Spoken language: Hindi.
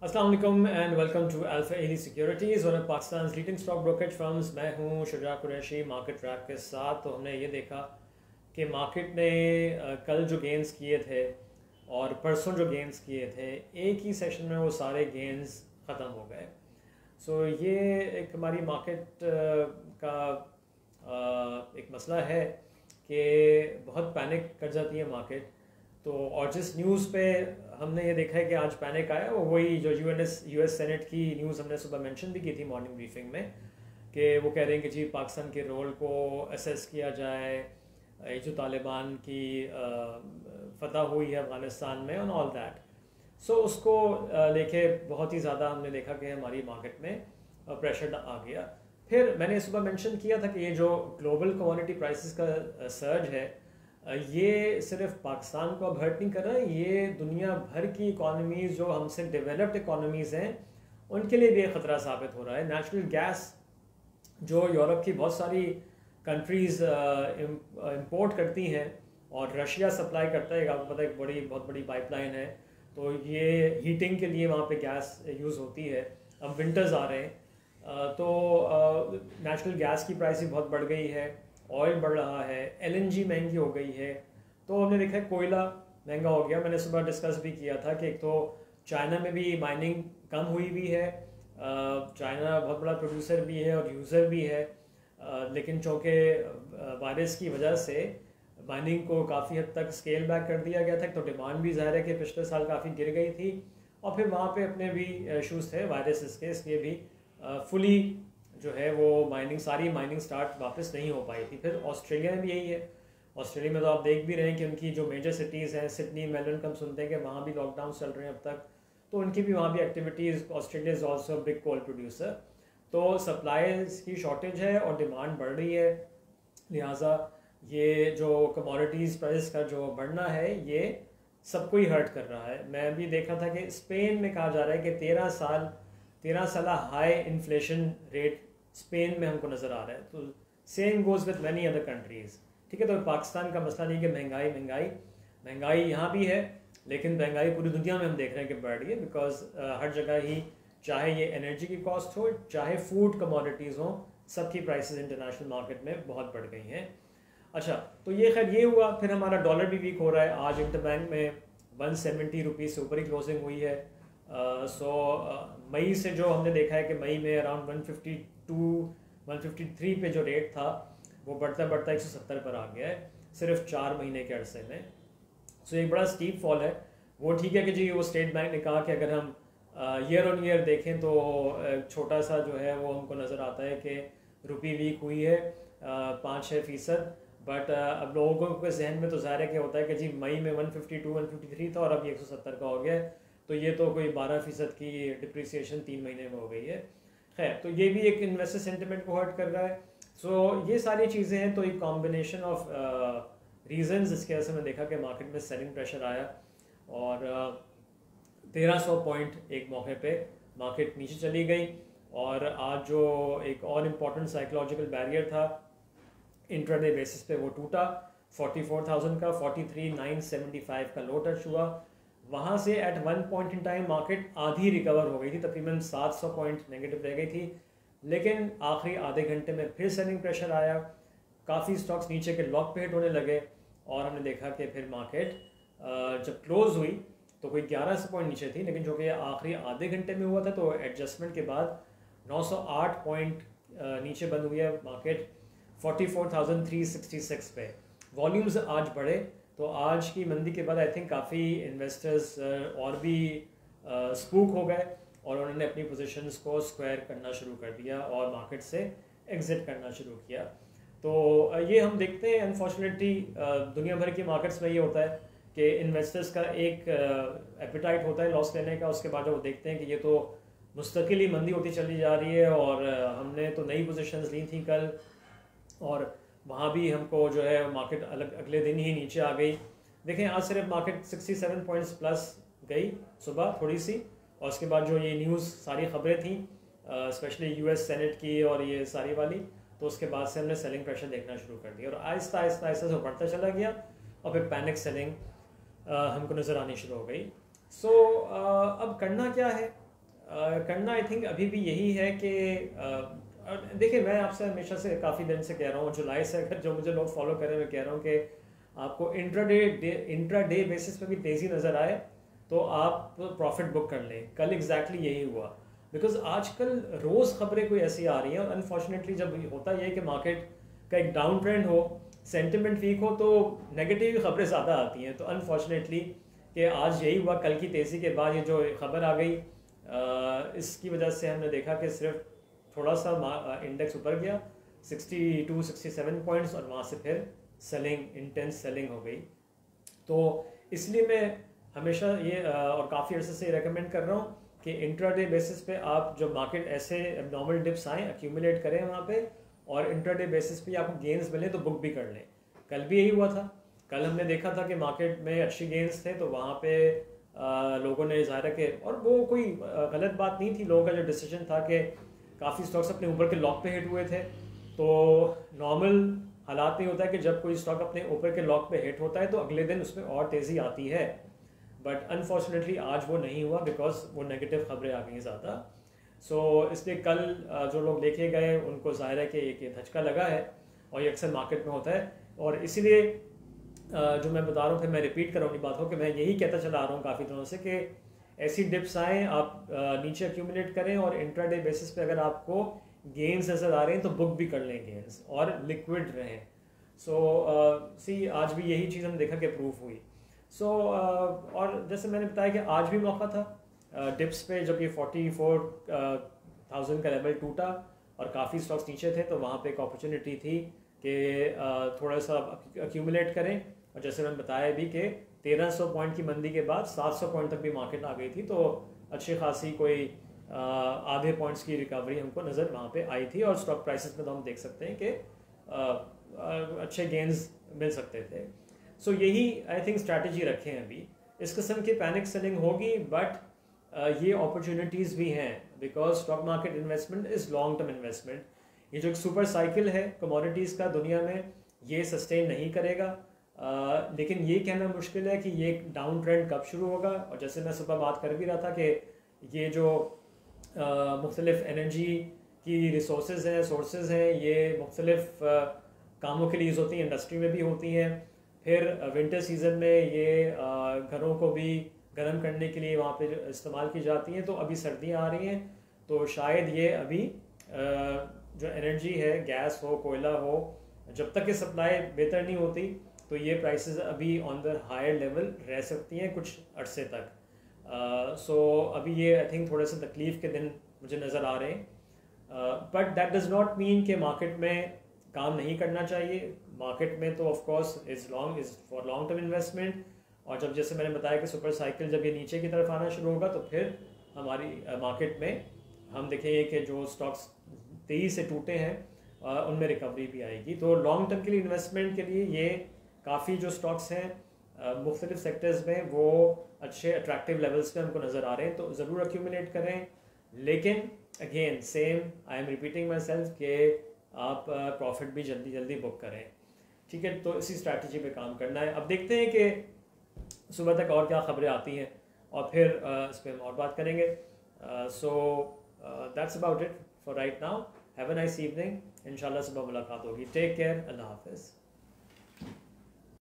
अस्सलाम वालेकुम and welcome to Alpha Ali Securities, one of Pakistan leading stock brokerage firms. मैं हूं शुजा कुरैशी मार्केट ट्रैक के साथ। तो हमने ये देखा कि मार्केट ने कल जो गेंस किए थे और परसों जो गेंस किए थे, एक ही सेशन में वो सारे गेंस ख़त्म हो गए। सो ये एक हमारी मार्केट का एक मसला है कि बहुत पैनिक कर जाती है मार्केट। तो और जिस न्यूज़ पे हमने ये देखा है कि आज पैनिक आया, वो वही जो यूएस सेनेट की न्यूज़ हमने सुबह मेंशन भी की थी मॉर्निंग ब्रीफिंग में, कि वो कह रहे हैं कि जी पाकिस्तान के रोल को असेस किया जाए, ये जो तालिबान की फतह हुई है अफ़गानिस्तान में और ऑल दैट। सो उसको लेके बहुत ही ज़्यादा हमने देखा कि हमारी मार्केट में प्रेशर आ गया। फिर मैंने सुबह मेंशन किया था कि ये जो ग्लोबल कमोडिटी प्राइसेस का सर्ज है, ये सिर्फ पाकिस्तान को अब हर्ट नहीं कर रहा है, ये दुनिया भर की इकॉनमीज़ जो हमसे डेवलप्ड इकॉनमीज़ हैं उनके लिए भी एक ख़तरा साबित हो रहा है। नेचुरल गैस जो यूरोप की बहुत सारी कंट्रीज़ इंपोर्ट करती हैं और रशिया सप्लाई करता है, आपको पता है एक बहुत बड़ी पाइपलाइन है, तो ये हीटिंग के लिए वहाँ पे गैस यूज़ होती है। अब विंटर्स आ रहे हैं तो नेचुरल गैस की प्राइस भी बहुत बढ़ गई है, ऑयल बढ़ रहा है, एलएनजी महंगी हो गई है। तो हमने देखा है कोयला महंगा हो गया। मैंने सुबह डिस्कस भी किया था कि एक तो चाइना में भी माइनिंग कम हुई भी है, चाइना बहुत बड़ा प्रोड्यूसर भी है और यूज़र भी है, लेकिन चूँकि वायरस की वजह से माइनिंग को काफ़ी हद तक स्केल बैक कर दिया गया था। तो डिमांड भी ज़ाहिर है कि पिछले साल काफ़ी गिर गई थी, और फिर वहाँ पे अपने भी इशूज़ थे वायरस के, इसलिए भी फुली जो है वो सारी माइनिंग स्टार्ट वापस नहीं हो पाई थी। फिर ऑस्ट्रेलिया में भी यही है। ऑस्ट्रेलिया में तो आप देख भी रहे हैं कि उनकी जो मेजर सिटीज़ हैं, सिडनी, मेलबर्न, हम सुनते हैं कि वहाँ भी लॉकडाउन चल रहे हैं अब तक, तो उनकी भी वहाँ भी activities. Australia is also big coal producer, तो सप्लाईज की शॉर्टेज है और डिमांड बढ़ रही है, लिहाजा ये जो कमोडिटीज़ प्राइस का जो बढ़ना है ये सबको ही हर्ट कर रहा है। मैं भी देखा था कि स्पेन में कहा जा रहा है कि 13 साल हाई इन्फ्लेशन रेट स्पेन में हमको नज़र आ रहा है। तो same goes with many other countries. ठीक है, तो पाकिस्तान का मसला नहीं कि महंगाई यहाँ भी है, लेकिन महंगाई पूरी दुनिया में हम देख रहे हैं कि बढ़ रही है, बिकॉज हर जगह ही, चाहे ये एनर्जी की कॉस्ट हो, चाहे फूड कमोडिटीज़ हो, सबकी प्राइसेस इंटरनेशनल मार्केट में बहुत बढ़ गई हैं। अच्छा, तो ये खैर ये हुआ। फिर हमारा डॉलर भी वीक हो रहा है। आज इंटरबैंक में 170 रुपीज़ से ऊपर ही क्लोजिंग हुई है। मई से जो हमने देखा है कि मई में अराउंड 152 153 पे जो रेट था वो बढ़ता बढ़ता 170 पर आ गया है सिर्फ 4 महीने के अरसे में। सो एक बड़ा स्टीप फॉल है। वो ठीक है कि जी वो स्टेट बैंक ने कहा कि अगर हम ईयर ऑन ईयर देखें तो छोटा सा जो है वो हमको नज़र आता है कि रुपी वीक हुई है 5-6%। बट अब लोगों के जहन में तो ज़ाहिर है कि होता है कि जी मई में 152-153 था और अब ये 170 का हो गया है, तो ये तो कोई 12% की डिप्रिसिएशन 3 महीने में हो गई है। खैर, तो ये भी एक इन्वेस्टर सेंटिमेंट को हर्ट कर रहा है। सो ये सारी चीज़ें हैं, तो एक कॉम्बिनेशन ऑफ रीजंस इसके वजह से मैंने देखा कि मार्केट में सेलिंग प्रेशर आया और 1300 पॉइंट एक मौके पे मार्केट नीचे चली गई। और आज जो एक और इम्पॉर्टेंट साइकोलॉजिकल बैरियर था इंट्राडे बेसिस पे, वो टूटा। 44,000 का 43,975 का लो टच हुआ। वहाँ से at one point in time market आधी रिकवर हो गई थी, तकरीबन 700 पॉइंट नेगेटिव रह गई थी, लेकिन आखिरी आधे घंटे में फिर सेलिंग प्रेशर आया, काफ़ी स्टॉक्स नीचे के लॉक पे हिट होने लगे और हमने देखा कि फिर मार्केट जब क्लोज हुई तो कोई 1100 पॉइंट नीचे थी, लेकिन जो कि आखिरी आधे घंटे में हुआ था तो एडजस्टमेंट के बाद 908 पॉइंट नीचे बंद हुई है मार्केट 44,366 पे। वॉल्यूम्स आज बढ़े, तो आज की मंदी के बाद आई थिंक काफ़ी इन्वेस्टर्स और भी स्पूक हो गए और उन्होंने अपनी पोजीशंस को स्क्वायर करना शुरू कर दिया और मार्केट से एग्जिट करना शुरू किया। तो ये हम देखते हैं अनफॉर्चुनेटली दुनिया भर की मार्केट्स में ये होता है कि इन्वेस्टर्स का एक एपिटाइट होता है लॉस लेने का, उसके बाद जब वो देखते हैं कि ये तो मुस्तकिल ही मंदी होती चली जा रही है और हमने तो नई पोजीशंस ली थी कल और वहाँ भी हमको जो है मार्केट अगले दिन ही नीचे आ गई। देखें, आज सिर्फ मार्केट 67 पॉइंट्स प्लस गई सुबह थोड़ी सी, और उसके बाद जो ये न्यूज़ सारी खबरें थी स्पेशली यूएस सेनेट की और ये सारी वाली, तो उसके बाद से हमने सेलिंग प्रेशर देखना शुरू कर दिया और आहिस्ता आहिस्ता आहिस्ता से बढ़ता चला गया और फिर पैनिक सेलिंग हमको नज़र आनी शुरू हो गई। सो अब करना क्या है? करना आई थिंक अभी भी यही है कि देखिए, मैं आपसे हमेशा से काफ़ी दिन से कह रहा हूँ, जुलाई से अगर जो मुझे लोग फॉलो कर रहे हैं, मैं कह रहा हूँ कि आपको इंट्रा डे बेसिस पे भी तेज़ी नज़र आए तो आप प्रॉफिट बुक कर लें। कल एग्जैक्टली यही हुआ, बिकॉज आजकल रोज़ खबरें कोई ऐसी आ रही हैं, और अनफॉर्चुनेटली जब होता यह है कि मार्केट का एक डाउन ट्रेंड हो, सेंटिमेंट वीक हो, तो नेगेटिव खबरें ज़्यादा आती हैं। तो अनफॉर्चुनेटली कि आज यही हुआ, कल की तेज़ी के बाद ये जो खबर आ गई, इसकी वजह से हमने देखा कि सिर्फ थोड़ा सा इंडेक्स ऊपर गया 62-67 पॉइंट्स, और वहाँ से फिर सेलिंग, इंटेंस सेलिंग हो गई। तो इसलिए मैं हमेशा ये और काफ़ी अर्से से रेकमेंड कर रहा हूँ कि इंट्राडे बेसिस पे आप जब मार्केट ऐसे नॉर्मल डिप्स आएँ एक्यूमुलेट करें वहाँ पे, और इंट्राडे बेसिस पे आपको गेंस मिले तो बुक भी कर लें। कल भी यही हुआ था। कल हमने देखा था कि मार्केट में अच्छी गेंस थे, तो वहाँ पे लोगों ने ज़ाहिर है कि, और वो कोई गलत बात नहीं थी, लोगों का जो डिसीजन था कि काफ़ी स्टॉक्स अपने ऊपर के लॉक पे हिट हुए थे। तो नॉर्मल हालात में होता है कि जब कोई स्टॉक अपने ऊपर के लॉक पे हिट होता है तो अगले दिन उसमें और तेज़ी आती है, बट अनफॉर्चुनेटली आज वो नहीं हुआ बिकॉज वो नेगेटिव खबरें आ गई ज़्यादा। सो इसलिए कल जो लोग लेके गए उनको ज़ाहिर है कि एक धचका लगा है, और ये अक्सर मार्केट में होता है। और इसीलिए जो मैं बता रहा हूँ, फिर मैं रिपीट कर रहा हूँ अपनी बात को, कि मैं यही कहता चला आ रहा हूँ काफ़ी दिनों से कि ऐसी डिप्स आएँ, आप नीचे एक्यूमुलेट करें, और इंट्राडे बेसिस पे अगर आपको गेंस नज़र आ रहे हैं तो बुक भी कर लें गेंस, और लिक्विड रहें। सो आज भी यही चीज़ हमने देखा कि प्रूफ हुई। और जैसे मैंने बताया कि आज भी मौका था डिप्स पे, जब ये 44,000 का लेवल टूटा और काफ़ी स्टॉक्स नीचे थे, तो वहाँ पे एक अपॉर्चुनिटी थी कि थोड़ा सा एक्यूमुलेट करें। और जैसे मैंने बताया भी कि 1300 पॉइंट की मंदी के बाद 700 पॉइंट तक भी मार्केट आ गई थी, तो अच्छी खासी कोई आधे पॉइंट्स की रिकवरी हमको नज़र वहाँ पे आई थी। और स्टॉक प्राइसेस में तो हम देख सकते हैं कि अच्छे गेंस मिल सकते थे। सो यही आई थिंक स्ट्रैटेजी रखें अभी। इस किस्म की पैनिक सेलिंग होगी, बट ये अपॉर्चुनिटीज़ भी हैं, because stock market investment is long term investment. ये जो एक सुपर साइकिल है कमोडिटीज़ का दुनिया में, ये सस्टेन नहीं करेगा। लेकिन ये कहना मुश्किल है कि ये डाउन ट्रेंड कब शुरू होगा। और जैसे मैं सुबह बात कर भी रहा था कि ये जो मुख्तलिफ एनर्जी की रिसोर्सेज हैं, सोर्सेज हैं, ये मुख्तलिफ कामों के लिए यूज़ होती हैं, इंडस्ट्री में भी होती हैं। फिर विंटर सीज़न में ये घरों को भी गर्म करने के लिए वहाँ पे इस्तेमाल की जाती हैं। तो अभी सर्दियाँ आ रही हैं, तो शायद ये अभी जो एनर्जी है, गैस हो, कोयला हो, जब तक कि सप्लाई बेहतर नहीं होती, तो ये प्राइसेस अभी ऑन द हायर लेवल रह सकती हैं कुछ अरसे तक। अभी ये आई थिंक थोड़े से तकलीफ़ के दिन मुझे नज़र आ रहे हैं, but that does not mean कि मार्केट में काम नहीं करना चाहिए। मार्केट में तो of course is for long term investment. और जब जैसे मैंने बताया कि सुपर साइकिल जब ये नीचे की तरफ आना शुरू होगा, तो फिर हमारी मार्केट में हम देखेंगे कि जो स्टॉक्स तेज़ी से टूटे हैं उनमें रिकवरी भी आएगी। तो लॉन्ग टर्म के लिए इन्वेस्टमेंट के लिए ये काफ़ी जो स्टॉक्स हैं मुख्तलिफ सेक्टर्स में, वो अच्छे अट्रैक्टिव लेवल्स पे हमको नज़र आ रहे हैं, तो ज़रूर एक्यूमुलेट करें। लेकिन again same, I am repeating my self कि आप प्रॉफिट भी जल्दी जल्दी बुक करें। ठीक है, तो इसी स्ट्रैटेजी पे काम करना है। अब देखते हैं कि सुबह तक और क्या खबरें आती हैं, और फिर इस पर हम और बात करेंगे। So that's about it for right now. Have a nice evening. इंशाल्लाह सुबह मुलाकात होगी। Take care. अल्लाह हाफिज़।